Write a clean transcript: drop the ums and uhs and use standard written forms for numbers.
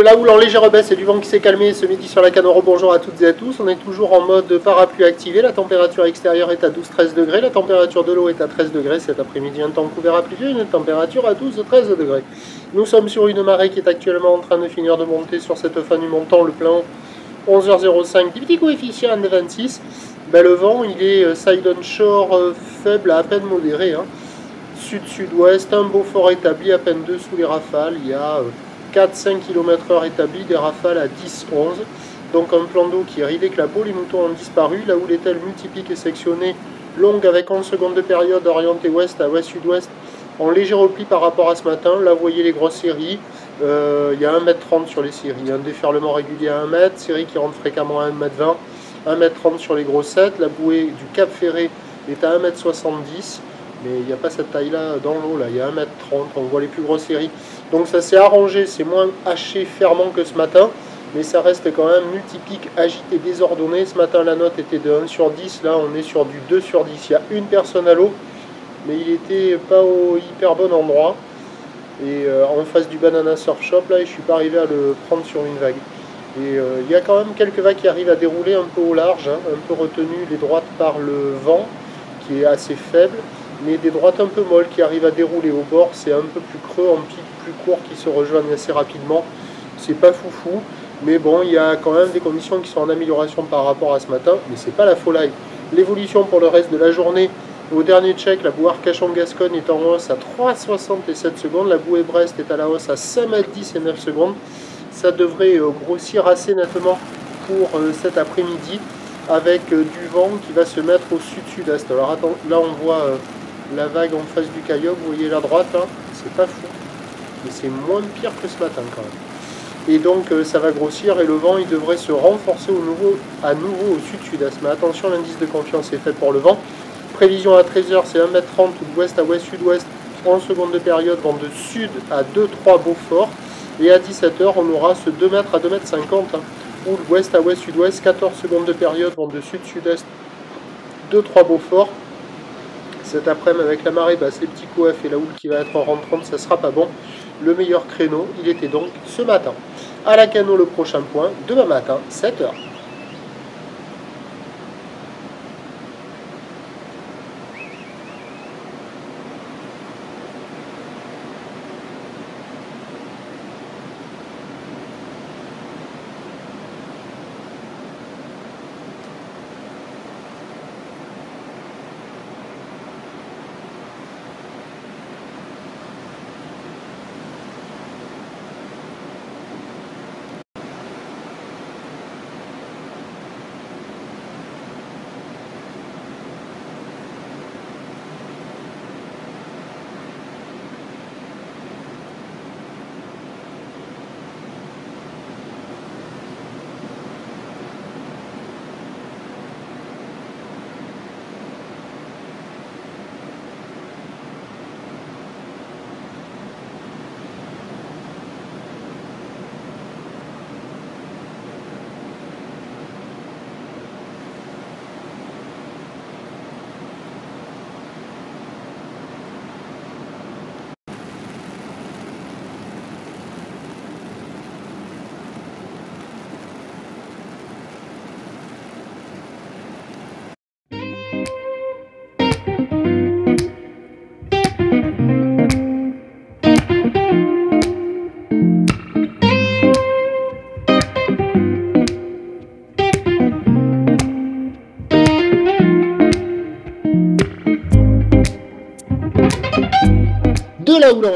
la houle en légère baisse et du vent qui s'est calmé ce midi sur la Canoro. Bonjour à toutes et à tous. On est toujours en mode parapluie activé. La température extérieure est à 12-13 degrés. La température de l'eau est à 13 degrés. Cet après-midi, un temps couvert à pluvieux, une température à 12-13 degrés. Nous sommes sur une marée qui est actuellement en train de finir de monter sur cette fin du montant. Le plein 11h05, des petits coefficients de 26. Ben, le vent, il est side on shore faible à peine modéré. Sud-sud-ouest, un beau fort établi à peine dessous les rafales. Il y a 4-5 km/h établi, des rafales à 10-11. Donc un plan d'eau qui est ridé que la peau, les moutons ont disparu. La houle est-elle multiplique et sectionnée, longue avec 11 secondes de période, orientée ouest à ouest-sud-ouest, en léger repli par rapport à ce matin. Là, vous voyez les grosses séries. Il y a 1,30 m sur les séries. Un déferlement régulier à 1 m, série qui rentre fréquemment à 1,20 m, 1,30 m sur les grossettes. La bouée du Cap Ferré est à 1,70 m. Mais il n'y a pas cette taille-là dans l'eau, là, il y a 1,30 m, on voit les plus grosses séries. Donc ça s'est arrangé, c'est moins haché, fermant que ce matin, mais ça reste quand même multipique, agité, désordonné. Ce matin, la note était de 1 sur 10, là on est sur du 2 sur 10. Il y a une personne à l'eau, mais il n'était pas au hyper bon endroit. Et en face du Banana Surf Shop, là, je ne suis pas arrivé à le prendre sur une vague. Et il y a quand même quelques vagues qui arrivent à dérouler un peu au large, un peu retenues les droites par le vent, qui est assez faible. Mais des droites un peu molles qui arrivent à dérouler au bord, c'est un peu plus creux, en pic plus court qui se rejoignent assez rapidement. C'est pas foufou, mais bon, il y a quand même des conditions qui sont en amélioration par rapport à ce matin, mais c'est pas la folie. L'évolution pour le reste de la journée, au dernier check, la bouée Arcachon-Gascogne est en hausse à 3,67 secondes, la bouée Brest est à la hausse à 5,10 et 9 secondes. Ça devrait grossir assez nettement pour cet après-midi, avec du vent qui va se mettre au sud-sud-est. Alors attends, là on voit la vague en face du kayak, vous voyez la droite, hein, c'est pas fou, mais c'est moins pire que ce matin quand même. Et donc ça va grossir et le vent il devrait se renforcer à nouveau au sud-sud-est. Mais attention, l'indice de confiance est fait pour le vent. Prévision à 13h, c'est 1,30 m d'ouest à ouest-sud-ouest, 11 secondes de période, vent de sud à 2-3 Beaufort. Et à 17h, on aura ce 2 m à 2,50 m, ou ouest à ouest-sud-ouest, 14 secondes de période, vent de sud-sud-est, 2-3 Beaufort. Cet après-midi, avec la marée basse, les petits coefs et la houle qui va être en rentrante, ça sera pas bon. Le meilleur créneau, il était donc ce matin. À la Cano, le prochain point, demain matin, 7h. De la houle